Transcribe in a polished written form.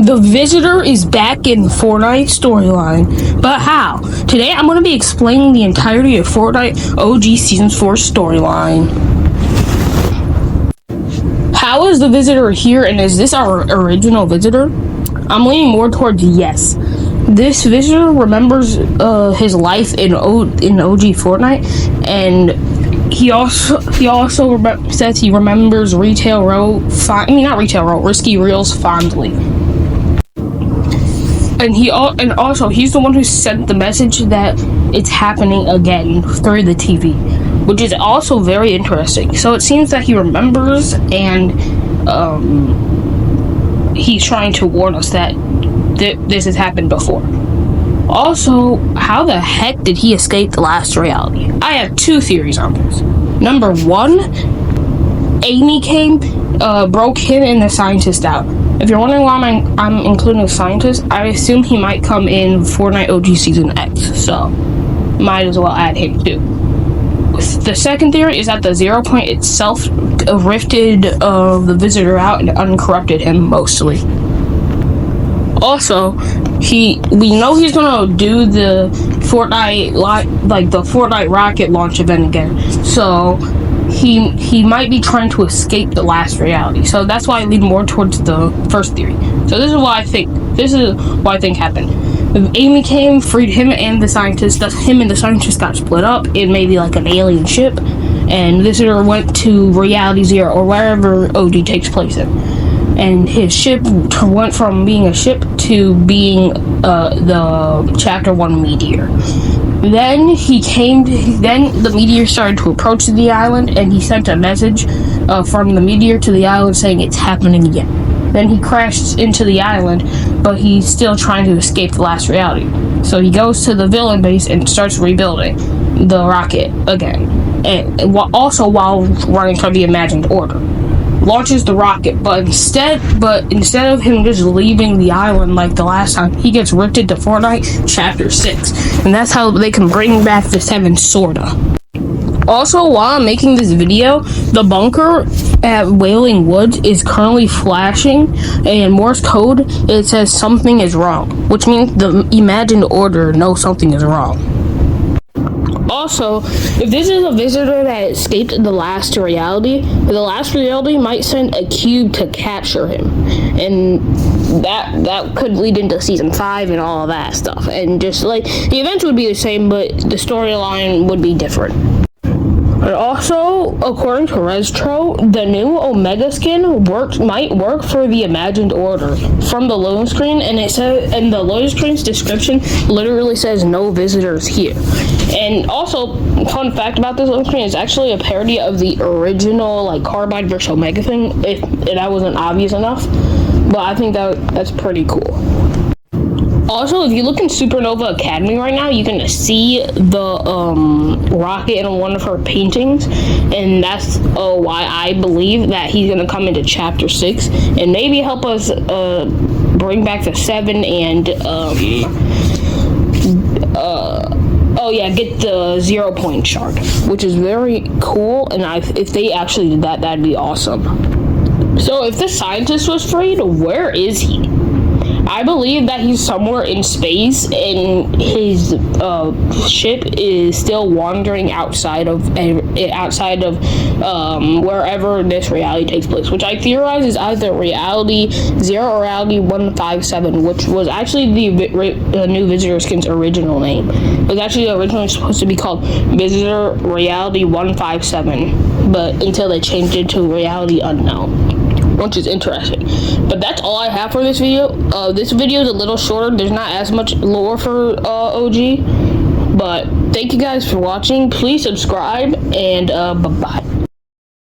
The Visitor is back in Fortnite storyline, but how? Today I'm going to be explaining the entirety of Fortnite OG Season 4 storyline. How is the Visitor here, and is this our original Visitor? I'm leaning more towards yes. This Visitor remembers his life in OG Fortnite, and he also says he remembers Risky Reels fondly. And he's the one who sent the message that it's happening again through the TV, which is also very interesting. So it seems that he remembers, and he's trying to warn us that this has happened before. Also, how the heck did he escape the last reality? I have two theories on this. Number one, Amy came, broke him and the scientist out. If you're wondering why I'm including the scientist, I assume he might come in Fortnite OG Season X, so might as well add him too. The second theory is that the 0 point itself rifted the Visitor out and uncorrupted him mostly. Also, we know he's gonna do the Fortnite the Fortnite rocket launch event again. So he might be trying to escape the last reality. So that's why I lean more towards the first theory. So this is what I think happened. Amy came, freed him and the scientist. Him and the scientist got split up in maybe like an alien ship, and Visitor went to Reality Zero or wherever OG takes place in. And his ship went from being a ship to being the Chapter 1 meteor. Then the meteor started to approach the island, and he sent a message from the meteor to the island saying it's happening again. Then he crashed into the island, but he's still trying to escape the last reality. So he goes to the villain base and starts rebuilding the rocket again, and also while running from the imagined order. Launches the rocket, but instead of him just leaving the island like the last time, he gets ripped into Fortnite Chapter 6, and that's how they can bring back the 7 sorta. Also, while I'm making this video, the bunker at Wailing Woods is currently flashing, and in Morse code it says something is wrong, which means the imagined order knows something is wrong. Also, if this is a Visitor that escaped the last reality might send a cube to capture him, and that could lead into Season 5 and all of that stuff. And just like the events would be the same, but the storyline would be different. And also, according to Restro, the new Omega skin might work for the imagined order from the loading screen, and the loading screen's description literally says no visitors here. And also, fun fact about this loading screen, is actually a parody of the original Carbide vs Omega thing, if that wasn't obvious enough. But I think that's pretty cool. Also, if you look in Supernova Academy right now, you can see the rocket in one of her paintings, and that's why I believe that he's going to come into Chapter 6 and maybe help us bring back the 7 and get the 0 point shard, which is very cool. And if they actually did that, that'd be awesome. So if the scientist was freed, where is he? I believe that he's somewhere in space, and his ship is still wandering outside of wherever this reality takes place, which I theorize is either Reality 0 or Reality 157, which was actually the new Visitor skin's original name. It was actually originally supposed to be called Visitor Reality 157, but until they changed it to Reality Unknown, which is interesting. But that's all I have for this video. This video is a little shorter. There's not as much lore for OG. But thank you guys for watching. Please subscribe, and bye-bye.